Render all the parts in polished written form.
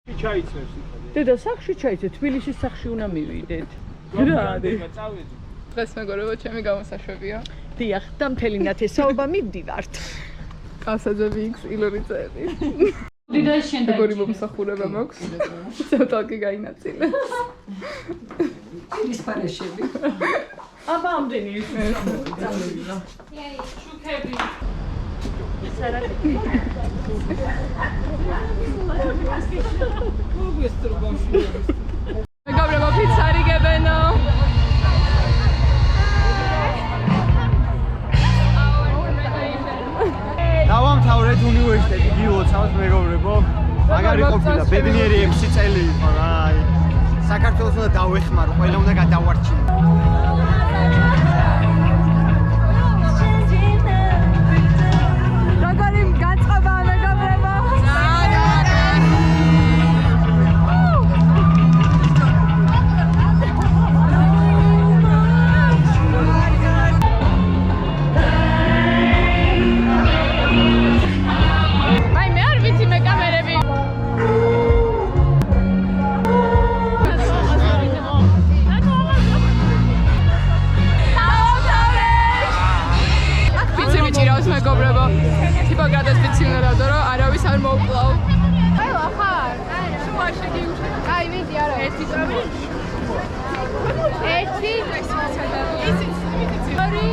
ჩაიცნებს დედა სახში ჩაიცე, თბილისის სახში უნდა მივიდეთ. რა არის? დღეს მეგობრებო, ჩემი გამოსაშვებია. დიახ, და მთელი ნათესაობა მივდივართ. კასაძები X ილორიცები. დიდა შენ როგორი მომსახურება მაქვს? ცოტაკი გაინაწილე. ის პარეშები. აბა ამდენი ის წამოვიდა. შუქები. ეს არა. მეგობრებო, პიცარი გებენო. დავამთავრეთ უნივერსიტეტი გილოცავს მეგობრებო. მაგარი ყოფილა, ბედნიერი 6 წელი იყო რა. საქართველოს უნდა დავეხმარო, ყველა უნდა გადავარჩინო. როგორი განწყობა მეგობრებო? მეგობრებო, ჰიპოკრატეს ვიცი უნდა დავდო, რომ არავის არ მოუკლავ. აი, ახარ. შუაში გიუშე. აი, ვიდი არა. ერთი წამი. ერთი. ისიც. ორი.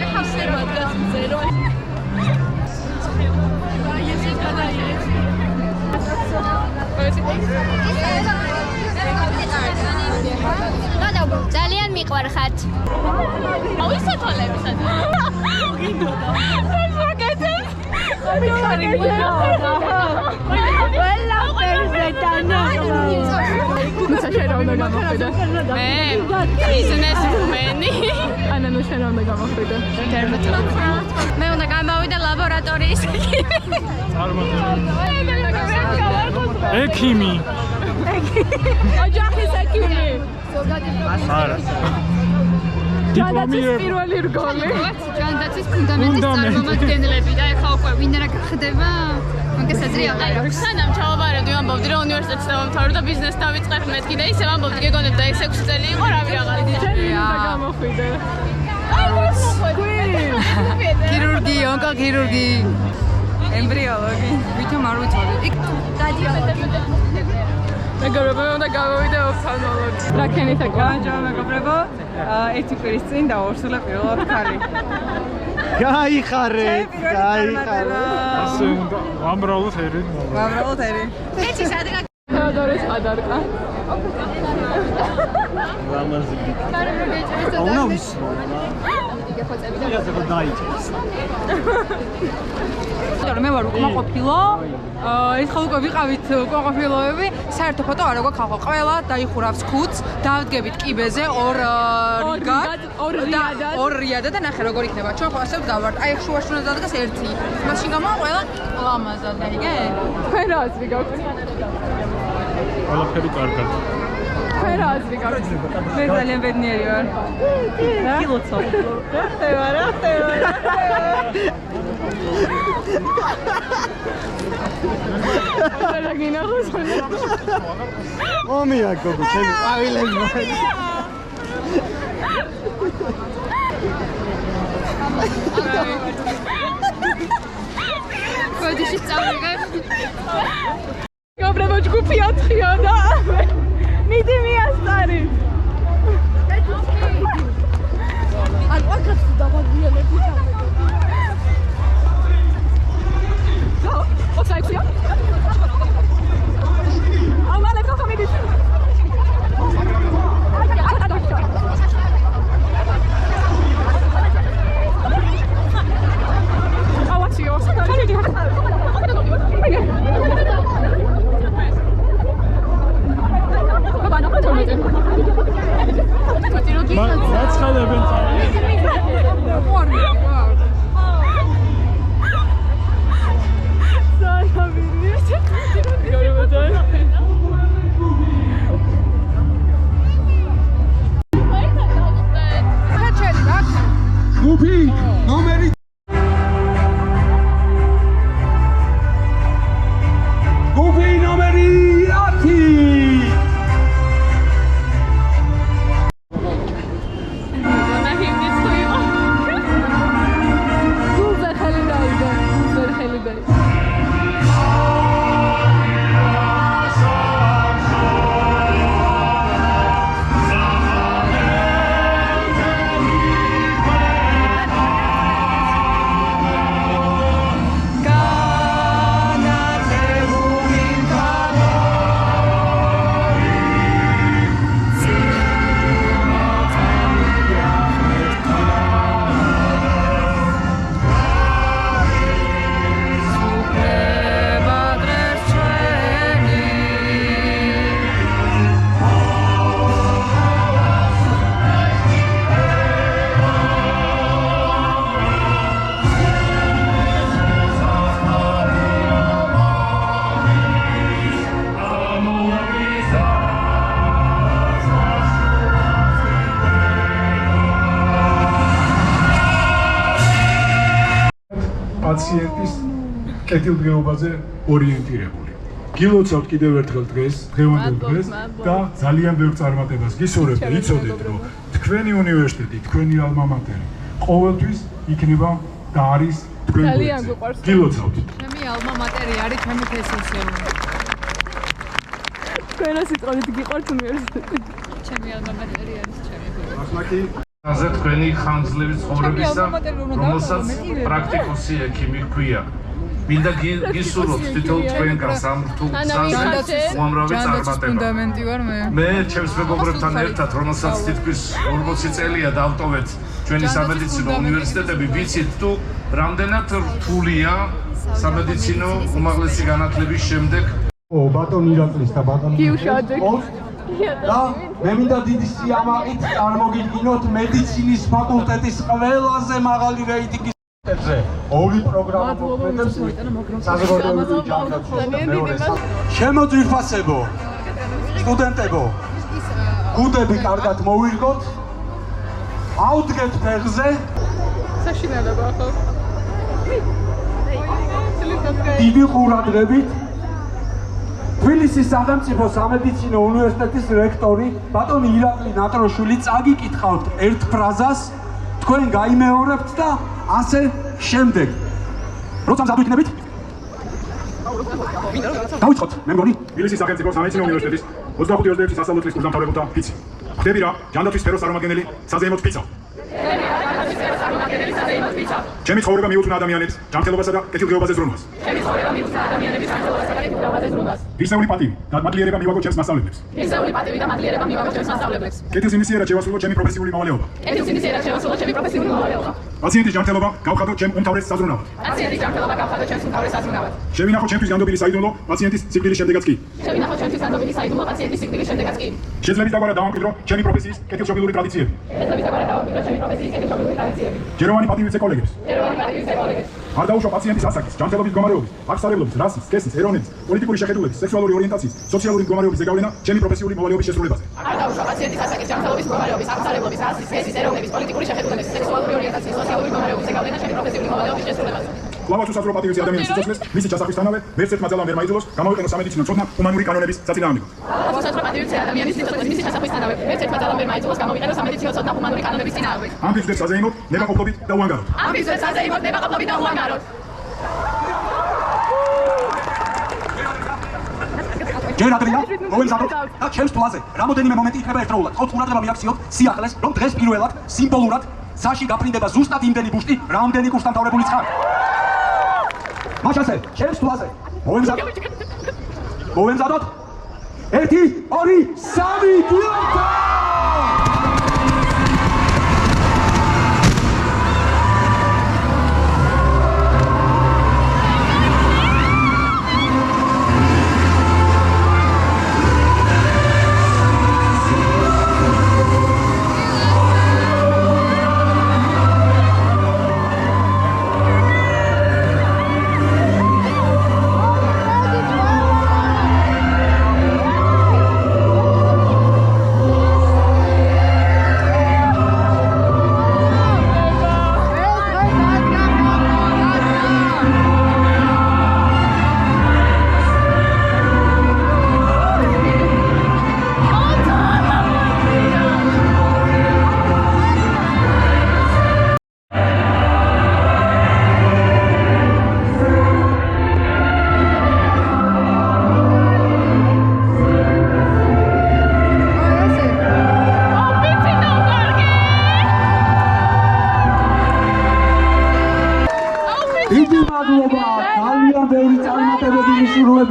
ეხა სერვადას მზერო. აი, ესე გადაიეთ. ძალიან მიყვარხართ. აუ ისე თვალები სადა. გინდოდა. შეკეთე. ხარი მოდა. ყველა პერზე თანახმდა. თუმცა შენ რა უნდა გამოხდე? მე ბიზნესმენი. ანა ნუ შენ რა უნდა გამოხდე? მე უნდა გამოვიდე ლაბორატორიის. ექიმი. ოჯახის ექიმი. არა. ჯანდაცვის პირველი რგოლი. ჯანდაცვის ფუნდამენტის წარმომადგენლები და ეხლა უკვე ვინ რა გახდება? მაგასაც არ აქვს. სანამ ჩავაბარებდი, ვამბობდი რომ უნივერსიტეტს დავამთავრე და ბიზნესს დავიწყებ მეთქი და ისე ვამბობდი, გეგონებ და ეს 6 წელი იყო რავი რაღაც. შენ უნდა გამოხვიდე. ქირურგი, ონკოქირურგი, ემბრიოლოგი. ვითომ არ ვიცოდი. იქ მეგობრებო, უნდა გამოვიდე ოფთალმოლოგი. რა ქენით ეკა? ჯო მეგობრებო, ერთი კვირის წინ დავორსულა პირველად ქალი. გაიხარეთ, გაიხარეთ. ასე უნდა ვამრავლოთ ერი. ვამრავლოთ ერი. ეცი სადღა თეოდორეს ადარკა. ლამაზი ბიკი. აუნა ვის? იასება დაიჭერს. მე ვარ უკმაყოფილო. ეს ხალ უკვე ვიყავით უკმაყოფილოები. საერთო ფოტო არ აქვს ხალხო. ყველა დაიხურავს ქუდს, დავდგებით კიბეზე ორ რიადა და ნახე როგორ იქნება. ჩვენ ხო ასე ვდავართ. აი შუაში უნდა დადგას ერთი. მაშინ გამოვა ყველა ლამაზად, გაიგე? თქვენ რა აზრი გაქვთ? ყველაფერი კარგად. თქვენ რა აზრი გაქვთ? მე ძალიან ბედნიერი ვარ. გილოცავ. რა ხდება? რა გინახოს? ომია გოგო, ჩემი ყვავილები. კოდიში წავიღე. მეგობრებო, ჯგუფი 4-ია და მიდი მიასწარი. არ ვაკეთებ დავაგიანებ იქ. ოცაიქია? ავალე ხახამიდი. ავაციო, ხარიდი. მაცხალებენ. პაციენტის კეთილდღეობაზე ორიენტირებული. გილოცავთ კიდევ ერთხელ დღევანდელ დღეს და ძალიან ბევრ წარმატებას გისურვებთ და იცოდეთ, რომ თქვენი უნივერსიტეტი, თქვენი ალმა მატერი ყოველთვის იქნება და არის თქვენ გვერდზე. გილოცავთ. ჩემი ალმა მატერი არის ჩემი თესისი. თქვენას იტყოდით გიყვართ უნივერსიტეტი. ჩემი ალმა მატერი არის ჩემი. ასმაკი აზე თქვენი ხანგრძლივი ცხოვრებისა, რომელსაც პრაქტიკოსი ექიმი ჰქვია. მინდა გისურვოთ თითოეულ თქვენგანს ამ რთულ გზაზე უამრავი წარმატება. მე ჩემს მეგობრებთან ერთად, რომელსაც თითქმის 40 წელია დავტოვეთ ჩვენი სამედიცინო უნივერსიტეტები, ვიცით თუ რამდენად რთულია სამედიცინო უმაღლესი განათლების შემდეგ. ბატონ ირაკლის და ბატონ და მე მინდა დიდი სიამაყით წარმოგიდგინოთ მედიცინის ფაკულტეტის ყველაზე მაღალი რეიტინგის ზე. ორი პროგრამა მოქმედებს საზოგადოებრივი ჯანდაცვის. შემოძვირფასებო, სტუდენტებო, გუდები კარგად მოვირგოთ, აუდგეთ ფეხზე. საშინელება ხო? დიდი ყურადღებით თბილისის სახელმწიფო სამედიცინო უნივერსიტეტის რექტორი ბატონი ირაკლი ნატროშვილი წაგიკითხავთ ერთ ფრაზას, თქვენ გაიმეორებთ და ასე შემდეგ. როცა მზად ვიქნებით? დავიწყოთ, მე მგონი. თბილისის სახელმწიფო სამედიცინო უნივერსიტეტის 25-26 სასწავლო წლის კურსდამთავრებულთა ფიცი. ხდები რა, ჯანდაცვის სფეროს წარმომადგენელი საზეიმოდ ფიცა. ჩემი ცხოვრება მიუძღვნა ადამიანებს ჯანმრთელობასა და კეთილდღეობაზე ზრუნვას. ღირსეული პატივი და მადლიერება მივაგო ჩემს მასწავლებლებს. კეთილსინისიერად შევასრულო ჩემი პროფესიული მოვალეობა. პაციენტის ჯანმრთელობა გავხადო ჩემ უმთავრეს საზრუნავად. შევინახო ჩემთვის განდობილი საიდუმლო პაციენტის სიკვდილის შემდეგაც კი. შეძლებით დაგვარა დავამკვიდრო ჩემი პროფესიის კეთილშობილური ტრადიციები. ჯეროვანი პატივიце კოლეგებს. არ დაუშვა პაციენტის ასაკის, ჯანმრთელობის მდგომარეობის, აღსარებლობის, რასის, სქესის, ეროვნების, პოლიტიკური შეხედულების, სექსუალური ორიენტაციის, სოციალური მდგომარეობის ზეგავლენა ჩემი პროფესიული მოვალეობის შესრულებაზე. არ დაუშვა პაციენტის ასაკის, ჯანმრთელობის მდგომარეობის, აღსარებლობის, რასის, სქესის, ეროვნების, პოლიტიკური შეხედულების, სექსუალური ორიენტაციის, სოციალური მდგომარეობის ზეგავლენა ჩემი პროფესიული მოვალეობის შესრულებაზე. კლავაც უსაზრო პატივიце ადამიანის სიცოცხლეს, მისი ჩასახვისთანავე ვერც ერთ მათგან ვერ მაიძულოს გამოვიყენოს სამედიცინო ცოდნა ჰუმანური კანონების საწინააღმდეგოდ. უსაზრო პატივიце ადამიანის სიცოცხლეს, მისი ჩასახვისთანავე ვერც ერთ მათგან ვერ მაიძულოს გამოვიყენოს სამედიცინო ცოდნა ჰუმანური კანონების წინააღმდეგ. ამ ფიზიკურ საზეიმოდ ნებაყოფლობით და უანგაროდ. ამ ფიზიკურ საზეიმოდ ნებაყოფლობით და უანგაროდ. ჯერ ადრეა, მოვემზადოთ და ჩემს თვალზე რამოდენიმე მომენტი იქნება ერთდროულად. ყოველ ყურადღება მიაქციოთ სიახლეს, რომ დღეს პირველად სიმბოლურად საში გაფრინდება ზუსტად იმდენი ბუშტი, რამდენი კურსდამთავრებულიც ხარ. მათ ასე, ჩემს თვალზე მოვემზადოთ. 1, 2, 3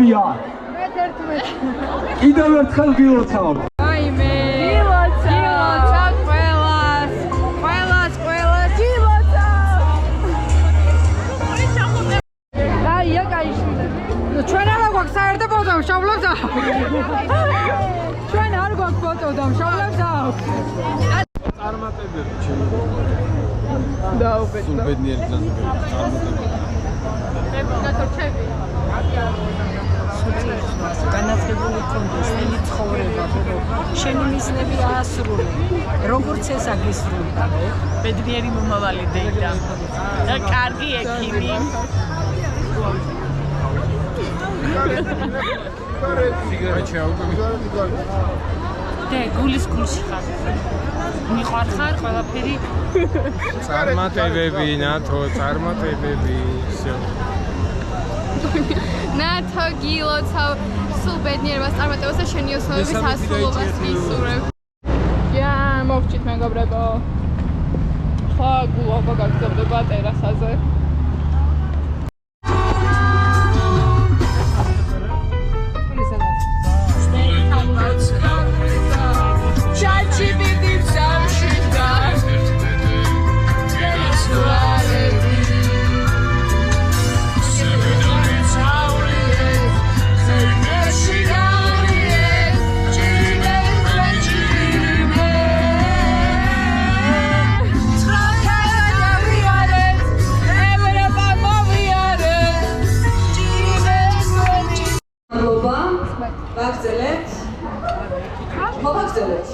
გილოცავ! კიდევ ერთხელ გილოცავ. აიმე. გილოცავ ყველას. გილოცავ. დაია გაიშვიდა. ჩვენ არ გვაქვს საერთო ფოტო, მშობლებს აქვს. ჩვენ არ გვაქვს ფოტო და მშობლებს აქვს. წარმატებები ჩემი. დაუბედო. სულ ბედნიერი წარმატებები. განათლებული კონდეს, ელი ცხოვრება. შენი მიზნები აასრულე. როგორც ეს აგისრულდა. ბედნიერი მომავალი დეიდა და კარგი ექიმი. და გულის გულში ხარ. მიყვარხარ ყველაფერი. წარმატებები, ნათო, წარმატებები. ნათო გილოცავ სულ ბედნიერებას წარმატებას და შენი ოსნობის ასრულობას ვისურვებ. მოვჭით მეგობრებო. ხა გულობა გაგრძელდება ტერასაზე.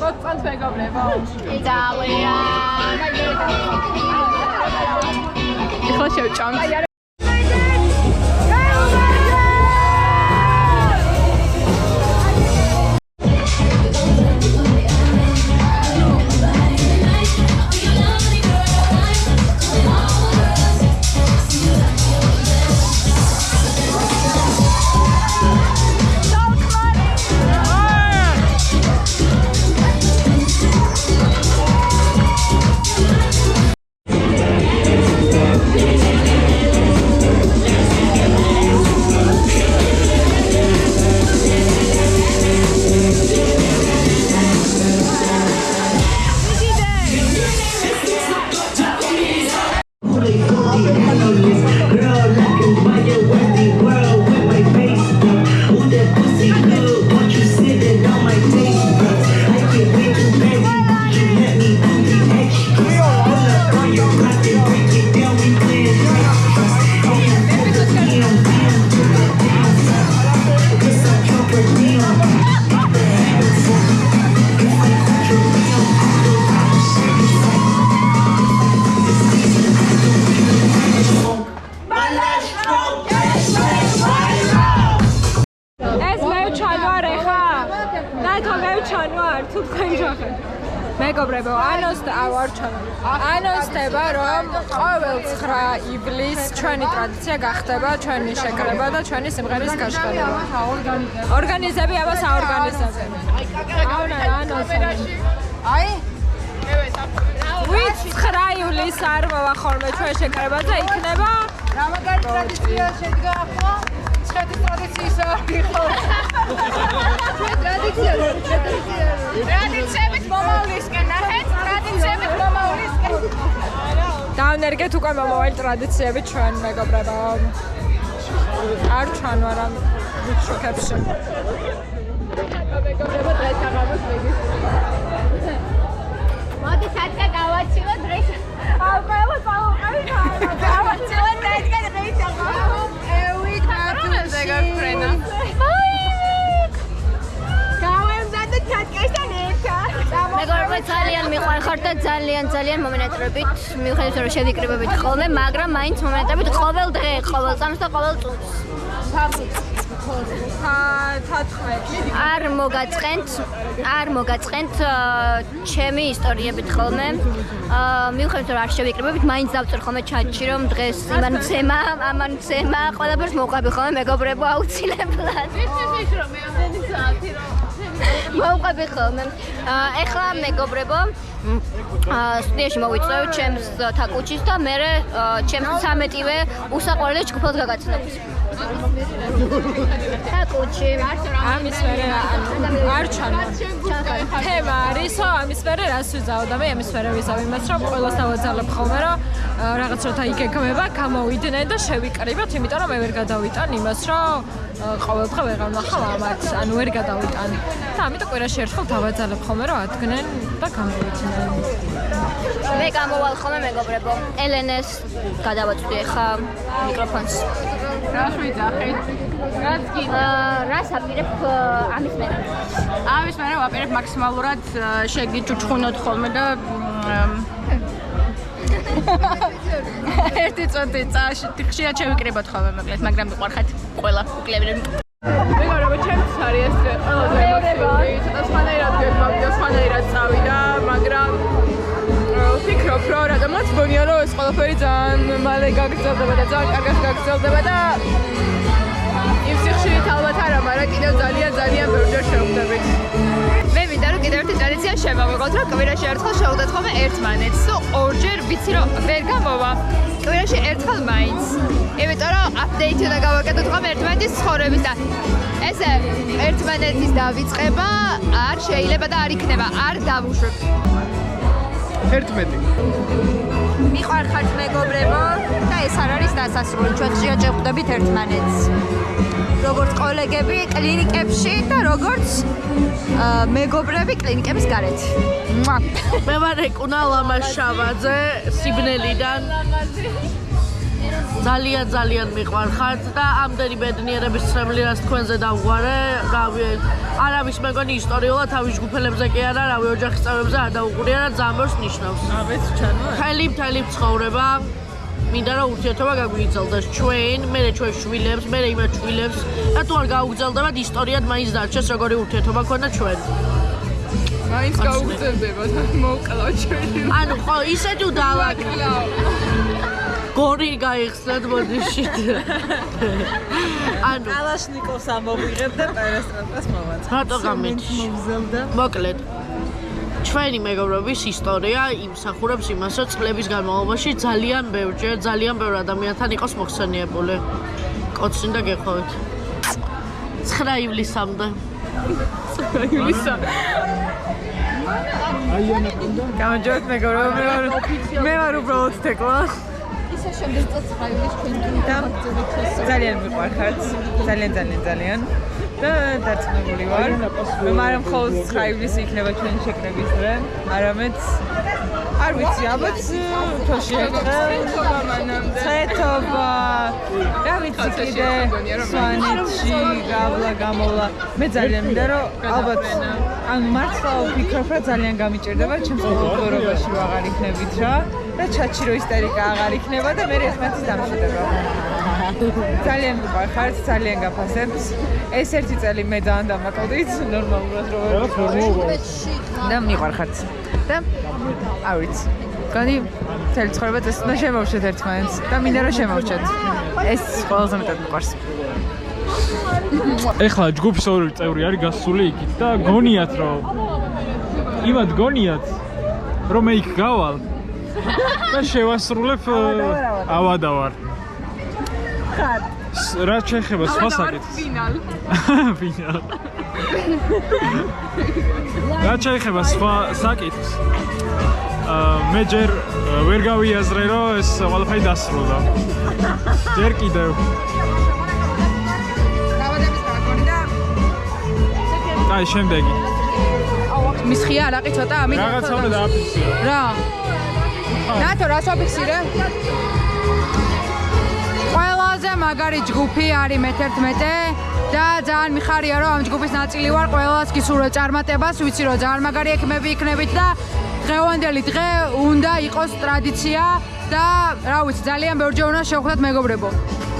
მოგწონთ მეგობრებო. იტალია. ეხლა შევჭამთ. მეგობრებო, ანონსდება, რომ ყოველ 9 ივლისს ჩვენი ტრადიცია გახდება ჩვენი შეკრება და ჩვენი სიმღერის გაშხება. ორგანიზები ამას აორგანიზებენ. აი? ვით 9 ივლისს არ მოვა ხოლმე ჩვენ შეკრებაზე იქნება რა მაგარი ტრადიცია შედგა ახლა? ცხეთის ტრადიციის არის ხოლმე. ტრადიციებით მომავლისკენ, ნახეთ, ტრადიციებით მომავლისკენ. დავნერგეთ უკვე მომავალი ტრადიციები ჩვენ მეგობრებო. არ ჩანვარ ამ შუქებში. მეგობრებო, დღეს აღარ მოდი სათქა გავაცილოთ დღეს. აუ ყველა წავუყევით არა. გავაცილოთ დღეს დღეს აღარ. ევი თათუში. გაგფრენა. მეგობრებო, ძალიან მიყვარხარ და ძალიან მომენატრებით მივხვდით რომ შევიკრიბებით ხოლმე, მაგრამ მაინც მომენატრებით ყოველ დღე, ყოველ წამს და ყოველ წუთს. არ მოგაწყენთ ჩემი ისტორიებით ხოლმე. მივხვდით რომ არ შევიკრიბებით, მაინც დავწერ ხოლმე ჩატში რომ დღეს ამან მცემა, ყველაფერს მოვყვები ხოლმე მეგობრებო აუცილებლად. მოვყვები ხოლმე. ეხლა მეგობრებო, სტუდიაში მოვიწევ ჩემს თაკუჩის და მე ჩემს 13-ვე უსაყვარლე ჯგუფად გაგაცნობთ. თაკუჩი ამის მერე არ ჩანო. თემა არისო, ამის მერე რას ვიზავ და მე ამის მერე ვიზავ იმას რომ ყველას დავაძალებ ხოლმე რომ რაღაც როცა იგეგმება, გამოვიდნენ და შევიკრიბოთ, იმიტომ რომ მე ვერ გადავიტან იმას რომ ყოველდღე ვეღარ ვნახავ ამათ, ანუ ვერ გადავიტან. და ამიტომ კვირაში ერთხელ დავაძალებ ხოლმე რომ ადგნენ და გამოვიჩინენ. მე გამოვალ ხოლმე მეგობრებო. ელენეს გადავაწვდი ხა მიკროფონს. რა შვიძახით? რაც კი. რას აპირებ ამის მერე? ამის მერე ვაპირებ მაქსიმალურად შეგიჩუჩხუნოთ ხოლმე და ერთი წუთი წაში ხშირად შევიკრიბოთ ხოლმე მოკლედ, მაგრამ მიყვარხათ ყველა უკლევენ. მეგობრებო, ჩემს არის ეს ყველაზე ემოციური, ცოტა სხვანაირად გეგმავდა, სხვანაირად წავიდა, მაგრამ ვფიქრობ, რომ რადგანაც მგონია, რომ ეს ყველაფერი ძალიან მალე გაგრძელდება და ძალიან კარგად გაგრძელდება და იმ სიხშირით ალბათ არა, მაგრამ კიდევ ძალიან ბევრჯერ შევხვდებით. მე მინდა რომ კიდევ ერთი ტრადიცია შემოვიღოთ, რომ კვირაში ერთხელ შევხვდეთ ხოლმე ერთმანეთს. ორჯერ ვიცი რომ ვერ გამოვა. კვირაში ერთხელ მაინც. იმიტომ რომ აპდეიტი უნდა გავაკეთოთ ხოლმე ერთმანეთის ცხოვრების და ესე ერთმანეთის დავიწყება არ შეიძლება და არ იქნება, არ დავუშვებ. 11. მიყვარხართ მეგობრებო და ეს არ არის დასასრული. ჩვენ ხშირად შევხვდებით ერთმანეთს. როგორც კოლეგები კლინიკებში და როგორც მეგობრები კლინიკების გარეთ. მე ვარ ეკუნა ლამაშავაძე სიბნელიდან. ძალიან მიყვარხართ და ამდენი ბედნიერების ცრემლი რაც თქვენზე დავღვარე, რავი, არავის მეგონი ისტორიულად თავის ჯგუფელებზე კი არა, რავი, ოჯახის წევრებზე არ დაუყურია და ძალიან ბევრს ნიშნავს. მთელი ცხოვრება მინდა რომ ურთიერთობა გაგვიგრძელდეს ჩვენ, მე ჩვენ შვილებს, მე იმათ შვილებს და თუ არ გაუგრძელდებათ ისტორიად მაინც დარჩეს როგორი ურთიერთობა ქონდა ჩვენ. მაინც გაუგრძელდება და მოვკლავ ჩვენი. ანუ ხო, ისე თუ დავაკლავ. გორი გაიხსნათ ბოდიში. ანუ კალაშნიკოვს ამოვიღებ და პერესტროიკას მოვაწყობ. რატო გამიჩნდა? მოკლედ. ჩვენი მეგობრობის ისტორია იმსახურებს იმას, რომ წლების განმავლობაში ძალიან ბევრ ადამიანთან იყოს მოხსენიებული. კოცი და გეხოვეთ. 9 ივლისამდე. 9 ივლისამდე. გამარჯობთ მეგობრებო, მე ვარ უბრალოდ თეკლა. ისე შემდეგ წელს 9 ივლისს ჩვენ ძალიან მიყვარხართ, ძალიან და დარწმუნებული ვარ. მაგრამ მხოლოდ 9 ივლისი იქნება ჩვენი შეკრების დღე, არამედ არ ვიცი, ალბათ თოში წეთობა, რა ვიცი კიდე სვანეთში გამოვლა. მე ძალიან მინდა რომ ალბათ ანუ მართლა ვფიქრობ რომ ძალიან გამიჭირდება ჩემს ყოველდღიურობაში აღარ იქნებით რა და ჩატში რო ისტერიკა აღარ იქნება და მე ერთმანეთის დამშვიდება. ძალიან მიყვარხართ, ძალიან გაფასებთ. ეს ერთი წელი მე ძალიან დამაკლდით ნორმალურად რომ და მიყვარხართ. და არ ვიცი. განი მთელი ცხოვრება ეს უნდა შემოვშეთ ერთმანეთს და მინდა რომ შემოვშეთ. ეს ყველაზე მეტად მიყვარს. ეხლა ჯგუფის ორი წევრი არის გასული იქით და გონიათ რომ იმად გონიათ რომ მე იქ გავალ და შევასრულებ ავადავარ. ხარ. რა შეიძლება სხვა საკითხს? ფინალი. რა შეიძლება სხვა საკითხს? მე ჯერ ვერ გავიაზრე რომ ეს ყველაფერი დასრულდა. ჯერ კიდევ. აი შემდეგი. მისხია არაყი ცოტა ამით. რაღაცა უნდა დააფიქსირო. რა? ნატო რას ვაფიქსირე? ყველაზე მაგარი ჯგუფი არის მე-11 და ძალიან მიხარია რომ ამ ჯგუფის ნაწილი ვარ. ყველას გისურვებ წარმატებას, ვიცი რომ ძალიან მაგარი ექიმები იქნებით და დღევანდელი დღე უნდა იყოს ტრადიცია და რა ვიცი ძალიან ბევრჯერ უნდა შევხვდეთ მეგობრებო.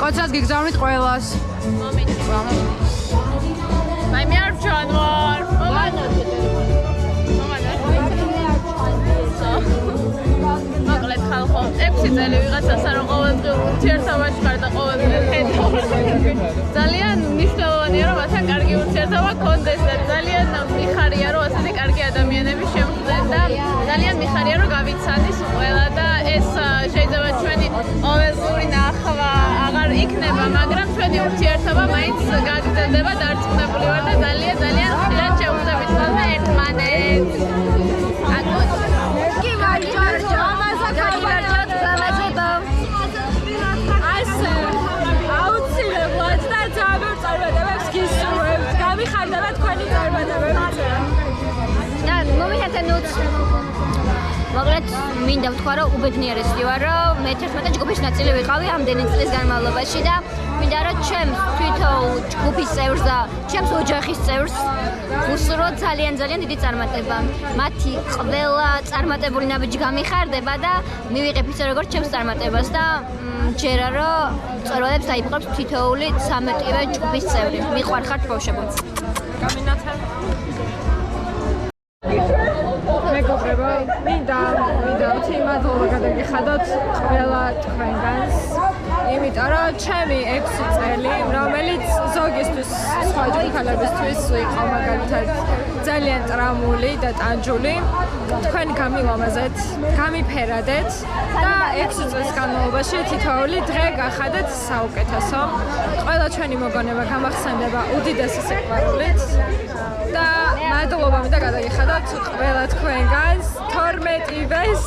კოცას გიგზავნით ყველას. აი მე არ ჩანვარ. მოკლედ ხალხო, 6 წელი ვიღაცას არ ყოველდღიურ ურთიერთობაში ხარ და ყოველდღე ხედავ. ძალიან მნიშვნელოვანია რომ ასა კარგი ურთიერთობა გქონდეს და ძალიან მიხარია რომ ასეთი კარგი ადამიანები შემხვდნენ და ძალიან მიხარია რომ გავიცანდის ყველა და ეს შეიძლება ჩვენი ყოველდღიური ნახვა აღარ იქნება, მაგრამ ჩვენი ურთიერთობა მაინც გაგრძელდება, დარწმუნებული ვარ და ძალიან ხშირად შევხვდებით ხოლმე ერთმანეთს. აუცილებლად და ძალიან ხარდალა თქვენი წარმატებები. და მომიხეთე ნუც მოკლედ მინდა ვთქვა რომ უბედნიერესი ვარ რომ მე 11 ჯგუფის ნაწილი ვიყავი ამდენი წლის განმავლობაში და მინდა რომ ჩემს თვითონ ჯგუფის წევრს და ჩემს ოჯახის წევრს უსურვო ძალიან დიდი წარმატება. მათი ყველა წარმატებული ნაბიჯი გამიხარდება და მივიღებ ისე როგორც ჩემს წარმატებას და ჯერა რომ წოროებს დაიპყრობს თითოეული 13-ვე ჯგუფის წევრი. მიყვარხართ ბავშვებო. გამინათე მეგობრებო, მინდა მადლობა გადაგიხადოთ ყველა თქვენგანს, იმიტომ რომ ჩემი 6 წელი, რომელიც ზოგისთვის სხვა ჯგუფელებისთვის იყო მაგალითად ძალიან ტრამული და ტანჯული, თქვენ გამილამაზეთ, გამიფერადეთ და 6 წლის განმავლობაში თითოეული დღე გახადეთ საუკეთესო. ყველა ჩვენი მოგონება გამახსენდება უდიდესი სიყვარულით. და მადლობა მინდა გადაგიხადოთ ყველა თქვენგანს 12-ვეს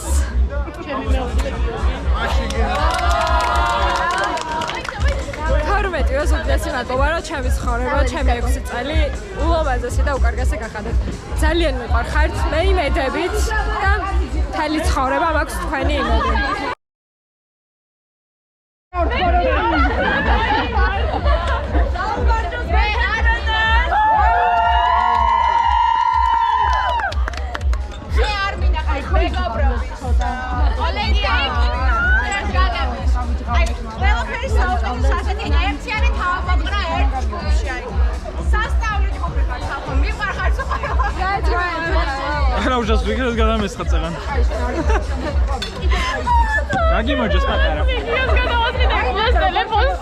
უდიდესი მადლობა რომ ჩემი ცხოვრება, ჩემი 6 წელი ულამაზესი და უკარგესი გახადეთ. ძალიან მიყვარხართ, მე იმედებით და მთელი ცხოვრება მაქვს თქვენი იმედი. Ужас ვიგრეს გადამესხაწევან. გაგიმოჯოს პატარა. ვიდეოს გადავასწრებ ეს ტელეფონს.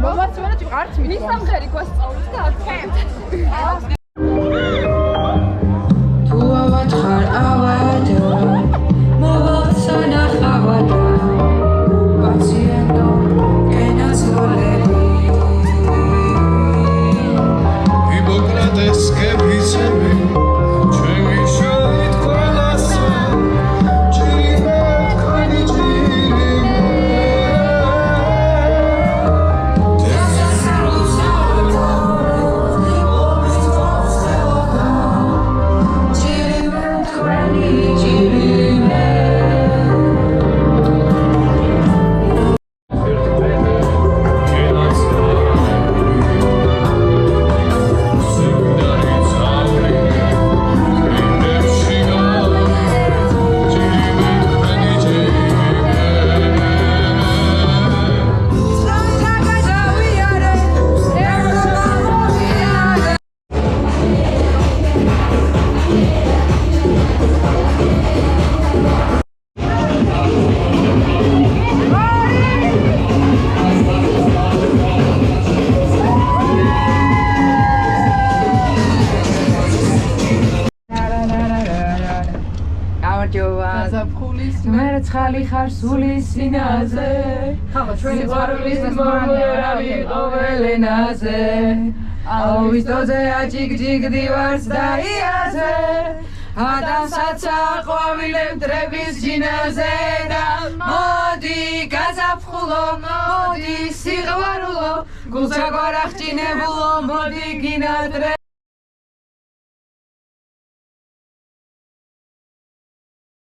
მომაცვენა თუ არც მის სამღერი გვასწავლით და აქეთ. თუ ავათხარ ავადო მოვაცანა ხავადო პაციენტო კენაცოლები ჰიპოკრატეს კეფიცები მერცხალი ხარ სული სინაზე ხალხო ჩვენი ყვარულის მომღერალი ყოველენაზე აუვის დოზე აჯიგჯიგ დივარს დაიაზე ადამიანსაც აყვავილებ დრების ჯინაზე და მოდი გაზაფხულო მოდი სიყვარულო გულსაგვარ აღჭინებულო მოდი გინადრე